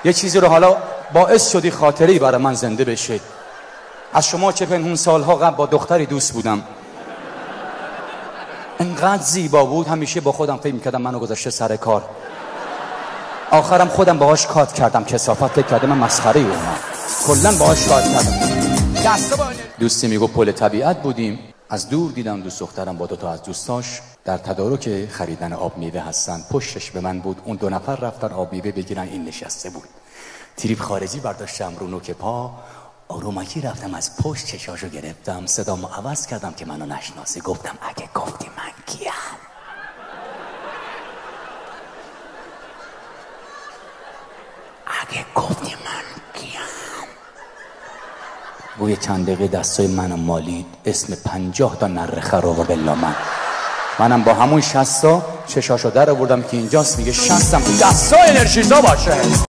یه چیزی رو حالا باعث شدی خاطری برای من زنده بشه. از شما چه پنهون سالها قبل با دختری دوست بودم، انقدر زیبا بود همیشه با خودم فکر میکردم منو گذاشته سر کار. آخرم خودم باهاش کات کردم، کثافت فکر کردم من مسخره ای اونا، کلا باهاش کات کردم. دوستی میگو پل طبیعت بودیم، از دور دیدم دوست دخترم با 2 تا از دوستاش در تدارک خریدن آب میوه هستن. پشتش به من بود، اون 2 نفر رفتن آب میوه بگیرن، این نشسته بود. تریپ خارجی برداشتم رو نوک پا، آرومکی رفتم از پشت چشاشو گرفتم، صدامو عوض کردم که منو نشناسی. گفتم اگه گفتی من کیم؟ اگه گفتی من کیم؟ گوی چند دقیقه دستای منو مالید، اسم 50 تا نره خراب بلا منم با همون 60 تا چشاشو در آوردم که اینجاست، میگه 60 تا دستا انرژیزا باشه.